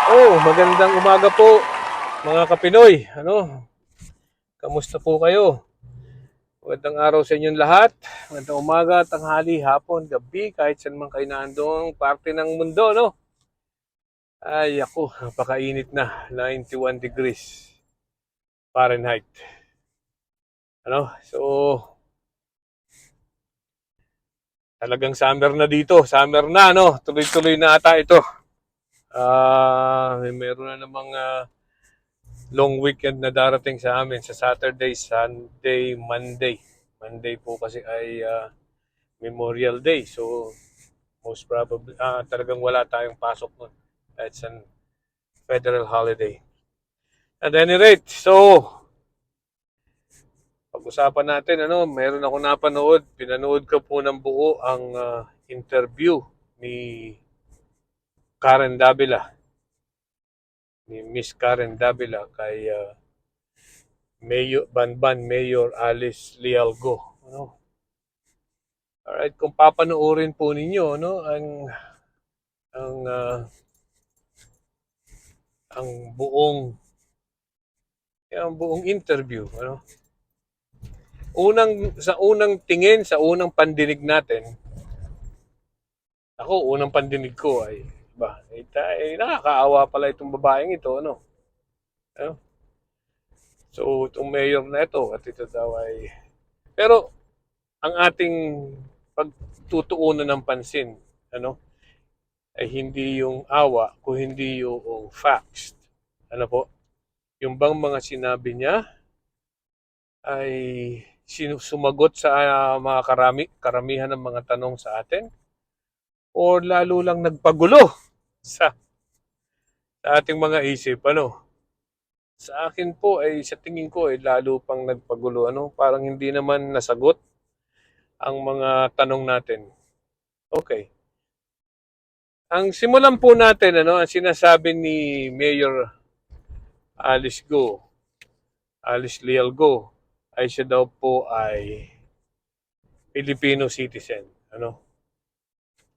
Magandang umaga po mga kapinoy. Kamusta po kayo? Magandang araw sa inyong lahat. Magandang umaga, tanghali, hapon, gabi, kahit saan man kayo naandong parte ng mundo, no? Ay, ako, napakainit na. 91 degrees Fahrenheit. So, talagang summer na dito. Summer na, no? Tuloy-tuloy na ata ito. Meron na namang long weekend na darating sa amin sa Saturday, Sunday, Monday. Monday po kasi ay Memorial Day. So, most probably, talagang wala tayong pasok nun. It's an federal holiday. At any rate, so, pag-usapan natin, meron ako napanood. Pinanood ko po ng buo ang interview ni Karen Davila, ni Miss Karen Davila kay Mayor, Banban Mayor Alice Lialgo. Alright, kung papanoorin po ninyo, ang uh, ang buong interview, unang tingin, sa unang pandinig natin, unang pandinig ko ay nakakaawa pala itong babaeng ito, ano? So, itong mayor na ito, at ito daw ay, pero, ang ating pagtutuunan ng pansin, ay hindi yung awa, kung hindi yung facts. Ano po? Yung bang mga sinabi niya ay sumagot sa mga karamihan ng mga tanong sa atin, o lalo lang nagpagulo sa, sa ating mga isip, Sa akin po ay sa tingin ko ay lalo pang nagpagulo, parang hindi naman nasagot ang mga tanong natin. Okay. Ang simulan po natin, ang sinasabi ni Mayor Alice Go, Alice Lialgo, ay siya daw po ay Filipino citizen,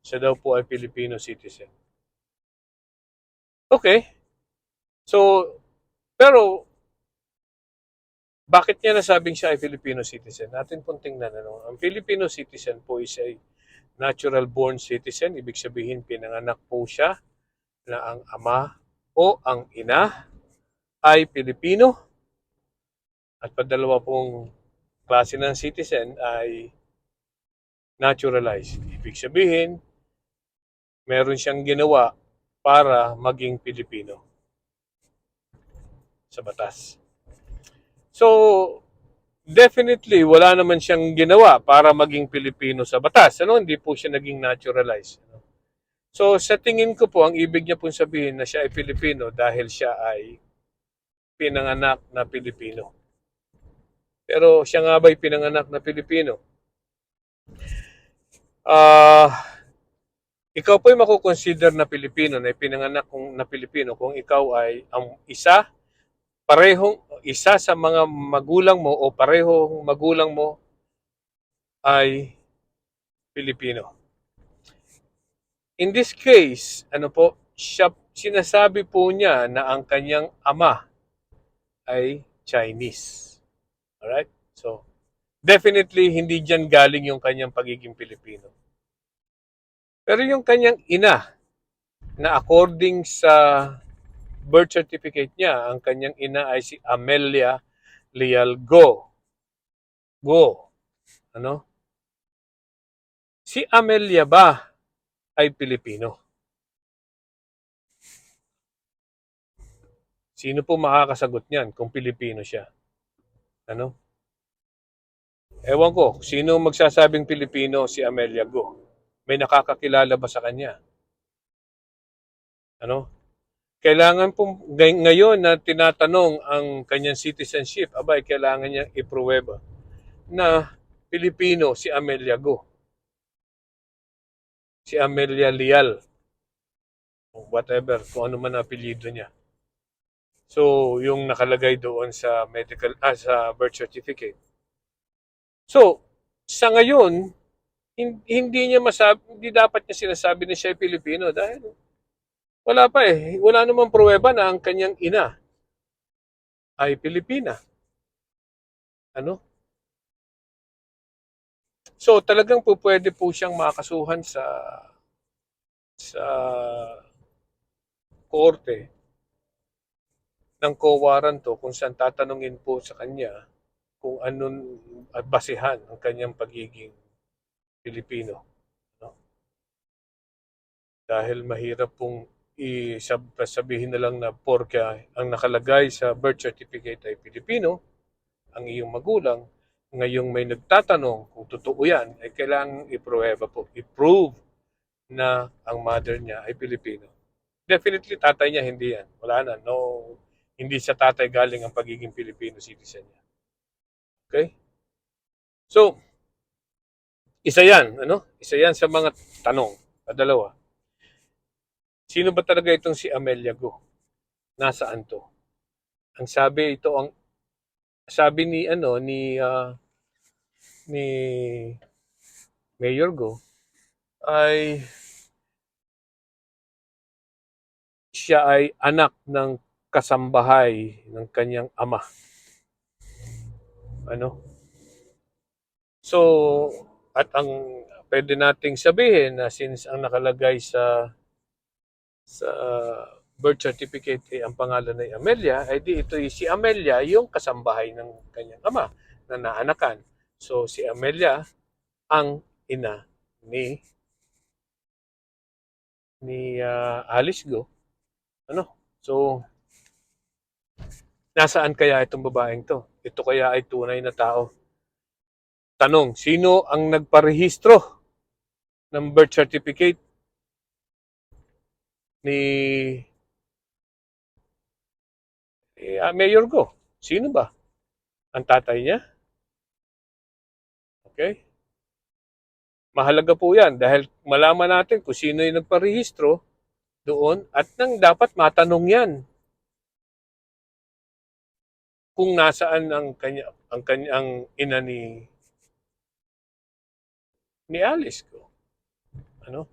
Siya daw po ay Filipino citizen. Okay. So, pero bakit niya nasabing siya ay Filipino citizen? Natin pong tingnan, Ang Filipino citizen po is ay natural born citizen. Ibig sabihin, pinanganak po siya na ang ama o ang ina ay Pilipino. At padalawa pong klase ng citizen ay naturalized. Ibig sabihin, meron siyang ginawa para maging Pilipino sa batas. So, definitely, wala naman siyang ginawa para maging Pilipino sa batas. Hindi po siya naging naturalized. So, sa tingin ko po, ang ibig niya pong sabihin na siya ay Pilipino dahil siya ay pinanganak na Pilipino. Pero siya nga ba'y pinanganak na Pilipino? Ikaw po'y makukonsider na Pilipino, na pinanganak na Pilipino kung ikaw ay ang isa sa mga magulang mo o parehong magulang mo ay Pilipino. In this case, sinasabi po niya na ang kanyang ama ay Chinese. Alright? So, definitely hindi diyan galing yung kanyang pagiging Pilipino. Pero yung kanyang ina, na according sa birth certificate niya, ang kanyang ina ay si Amelia Lialgo. Si Amelia ba ay Pilipino? Sino po makakasagot niyan kung Pilipino siya? Ewan ko, sino magsasabing Pilipino si Amelia Go? May nakakakilala ba sa kanya? Kailangan po ngayon na tinatanong ang kanyang citizenship, kailangan niyang ipruweba na Pilipino si Amelia Go. Si Amelia Lial. Whatever, kung ano man ang apelyido niya. So, yung nakalagay doon sa sa birth certificate. So, sa ngayon, hindi dapat niya sinasabi na siya ay Pilipino dahil Wala pa eh. Wala namang pruweba na ang kanyang ina ay Pilipina. Ano? So talagang po pwede po siyang makasuhan sa korte ng co-warranto kung saan tatanungin po sa kanya kung anong basehan ang kanyang pagiging Pilipino. No? Dahil mahirap pong sabihin na lang na porke ang nakalagay sa birth certificate ay Pilipino, ang iyong magulang, ngayong may nagtatanong kung totoo yan, ay kailangang ipruweba po, i-prove na ang mother niya ay Pilipino. Definitely, tatay niya hindi yan. Wala na. No, hindi sa tatay galing ang pagiging Filipino citizen niya. Okay? So, isa yan. Ano? Isa yan sa mga tanong. Dalawa. Sino ba talaga itong si Amelia Go? Nasaan to? Ang sabi ito ang sabi ni ni Mayor Go ay siya ay anak ng kasambahay ng kanyang ama. Ano? So, at ang pwede nating sabihin na since ang nakalagay sa birth certificate ay ang pangalan ay Amelia, ay di ito si Amelia yung kasambahay ng kanyang ama na naanakan. So, si Amelia ang ina ni Alice Go. Ano? So, nasaan kaya itong babaeng to? Ito kaya ay tunay na tao? Tanong, sino ang nagparehistro ng birth certificate ni Mayor Go? Sino ba? Ang tatay niya? Okay? Mahalaga po yan dahil malaman natin kung sino yung nagparehistro doon at nang dapat matanong yan kung nasaan ang kanyang ina ni Alice Go. Ano?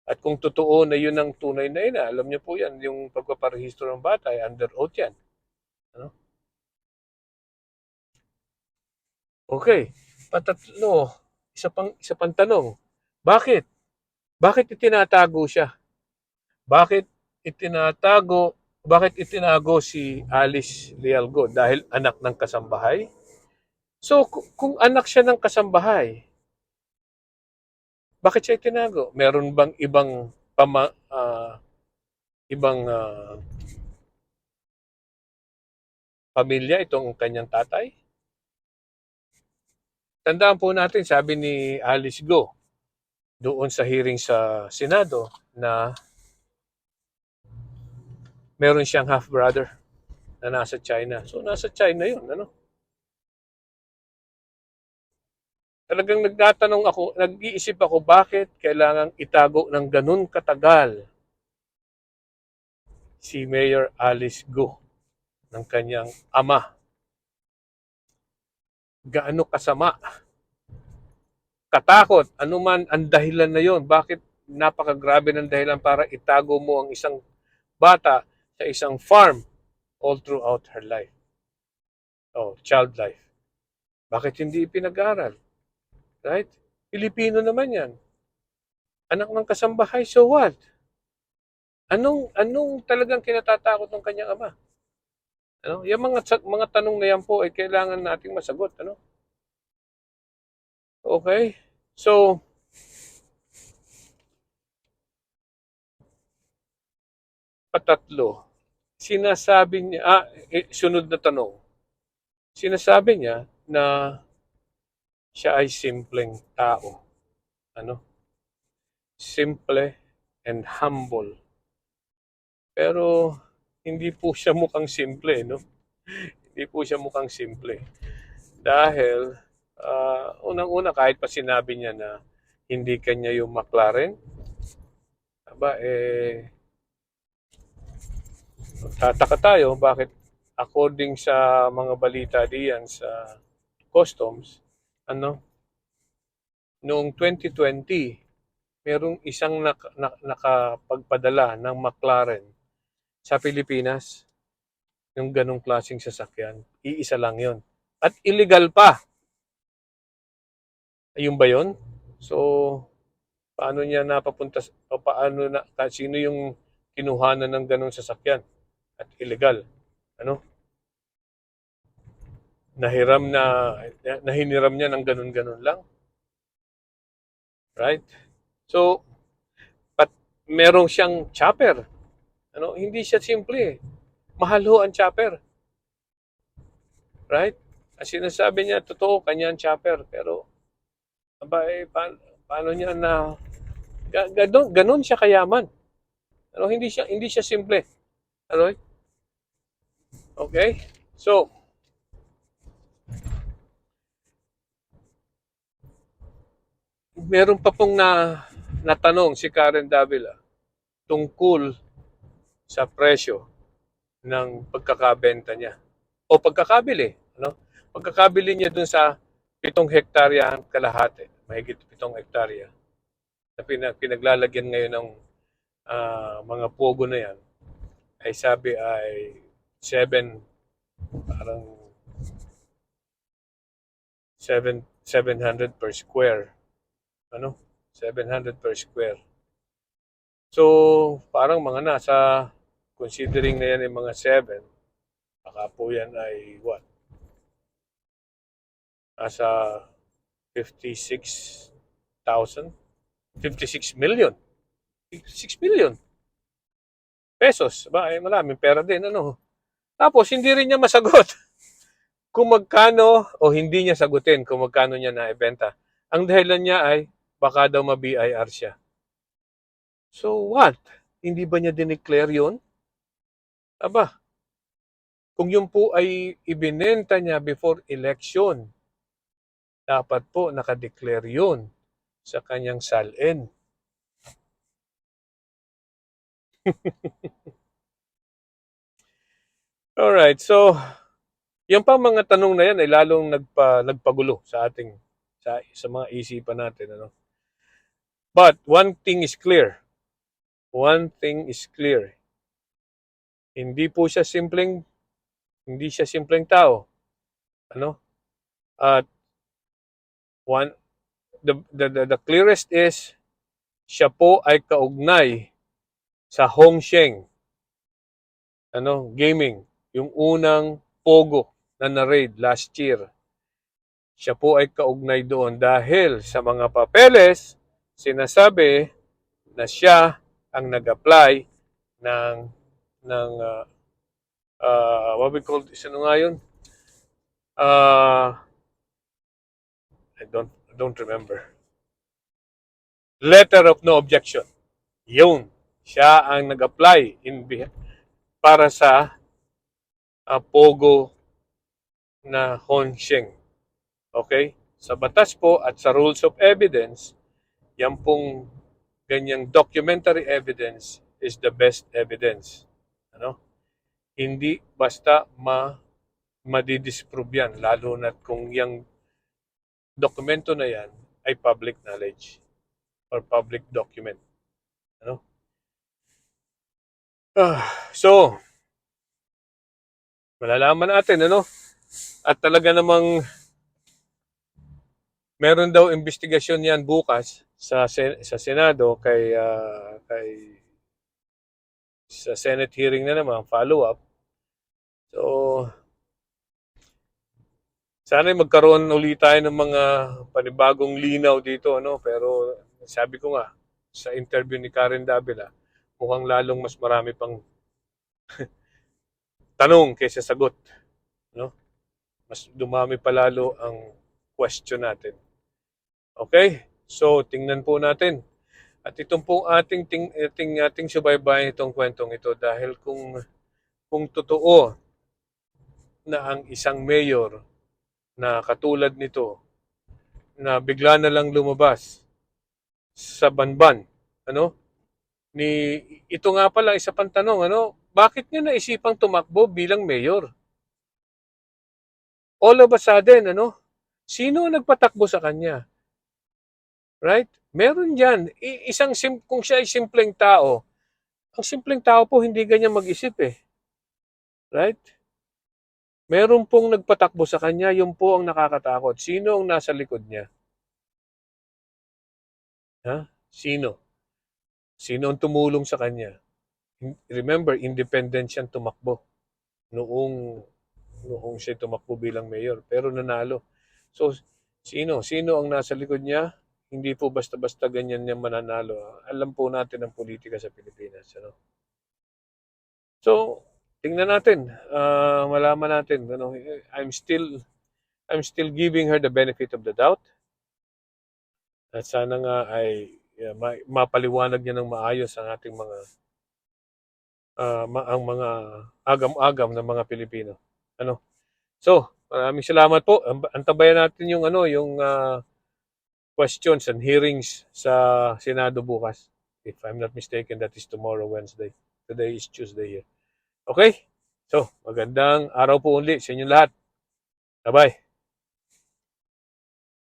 At kung totoo na yun ang tunay na ina, alam niyo po yan, yung pagpaparehistro ng bata ay under oath yan. Ano? Okay. Patatlo, isa pang tanong. Bakit? Bakit itinatago siya? Bakit itinatago bakit itinago si Alice Lealgo? Dahil anak ng kasambahay? So, kung anak siya ng kasambahay, bakit siya itinago? Meron bang ibang pamilya itong kanyang tatay? Tandaan po natin, sabi ni Alice Go doon sa hearing sa Senado na meron siyang half-brother na nasa China. So, nasa China yun. Ano? Talagang nag-iisip ako bakit kailangang itago ng ganun katagal si Mayor Alice Go ng kanyang ama. Gaano kasama, katakot, anuman ang dahilan na yon, bakit napakagrabe ng dahilan para itago mo ang isang bata sa isang farm all throughout her life. Child life. Bakit hindi ipinag-aral? Right? Pilipino naman yan. Anak ng kasambahay, so what? Anong talagang kinatatakot ng kanyang ama? Ano? Yung mga tanong na yan po ay kailangan nating masagot, ano? Okay? So, patatlo. Sinasabi niya, sunod na tanong. Sinasabi niya na siya ay simpleng tao. Ano? Simple and humble. Pero hindi po siya mukhang simple, no? Hindi po siya mukhang simple. Dahil unang-una kahit pa sinabi niya na hindi kanya yung McLaren, tataka tayo bakit according sa mga balita diyan sa customs, ano, noong 2020, merong isang nakapagpadala ng McLaren sa Pilipinas, yung ganong klaseng sasakyan. Iisa lang yon. At illegal pa. Ayun ba yun? So, paano niya napapunta, o paano na, sino yung kinuhanan ng ganong sasakyan? At illegal. Ano? Nahiniram niya ng ganon-ganon lang. Right? So, merong siyang chopper. Ano? Hindi siya simple eh. Mahal ho ang chopper. Right? Ang sinasabi niya, totoo, kanya ang chopper. Pero, aba, paano niya na, ganon siya kayaman. Ano? Hindi siya simple. Ano? Okay? So, meron pa pong natanong si Karen Davila tungkol sa presyo ng pagkakabenta niya o pagkakabili, ano? Pagkakabili niya dun sa 7 hektarya kalahati, mahigit 7 hektarya na pinaglalagyan ngayon ng mga pogo na yan, ay sabi ay 7, parang 700 per square, ano? 700 per square. So, parang mga nasa, considering na yan ay mga 7, baka po yan ay what? Nasa 56,000? 56 million. 56 million pesos. Ba, ay maraming pera din, ano? Tapos, hindi rin niya masagot kung magkano o hindi niya sagutin kung magkano niya naibenta. Ang dahilan niya ay baka daw ma-BIR siya. So what? Hindi ba niya dineclare yun? Aba, kung yun po ay ibinenta niya before election, dapat po nakadeclare yun sa kanyang salin. Alright, so yung pang mga tanong na yan ay lalong nagpagulo sa ating sa mga isipan natin, ano. But one thing is clear. One thing is clear. Hindi siya simpleng tao, ano? At one the clearest is siya po ay kaugnay sa Hongsheng, ano, gaming, yung unang pogo na raid last year. Siya po ay kaugnay doon dahil sa mga papeles sinasabi na siya ang nag-apply ng what we call this, ano nga yun? I don't remember. Letter of no objection. Yun. Siya ang nag-apply para sa pogo na Hongsheng. Okay? Sa batas po at sa rules of evidence, yan pong ganyang documentary evidence is the best evidence. Ano? Hindi basta madidisprove yan, lalo na kung yung dokumento na yan ay public knowledge or public document. Ano? So, malalaman natin, ano? At talaga namang meron daw investigasyon yan bukas sa Senado sa Senate hearing na naman, follow-up. So, sana magkaroon ulit tayo ng mga panibagong linaw dito, ano? Pero sabi ko nga, sa interview ni Karen Davila, mukhang lalong mas marami pang tanong kaysa sagot, no? Mas dumami pa lalo ang question natin. Okay? So, tingnan po natin. At itong po ating subaybayan itong kwentong ito dahil kung totoo na ang isang mayor na katulad nito na bigla na lang lumabas sa banban, ano? Ito nga pala isa pang tanong, ano? Bakit niya naisipang tumakbo bilang mayor? All of a sudden, ano? Sino ang nagpatakbo sa kanya? Right? Meron yan. Kung siya ay simpleng tao, ang simpleng tao po hindi ganyan mag-isip eh. Right? Meron pong nagpatakbo sa kanya, yun po ang nakakatakot. Sino ang nasa likod niya? Ha? Sino? Sino ang tumulong sa kanya? Remember, independent siyang tumakbo noong siya tumakbo bilang mayor, pero nanalo. So, sino ang nasa likod niya? Hindi po basta-basta ganyan niya mananalo. Alam po natin ang politika sa Pilipinas. Ano? So, tingnan natin. Malaman natin. Ano, I'm still giving her the benefit of the doubt. At sana nga ay mapaliwanag niya ng maayos ang ating mga ang mga agam-agam ng mga Pilipino. Ano? So, maraming salamat po. Antabayan natin yung yung questions and hearings sa Senado bukas. If I'm not mistaken, that is tomorrow, Wednesday. Today is Tuesday here. Okay? So, magandang araw po ulit sa inyong lahat. Bye-bye.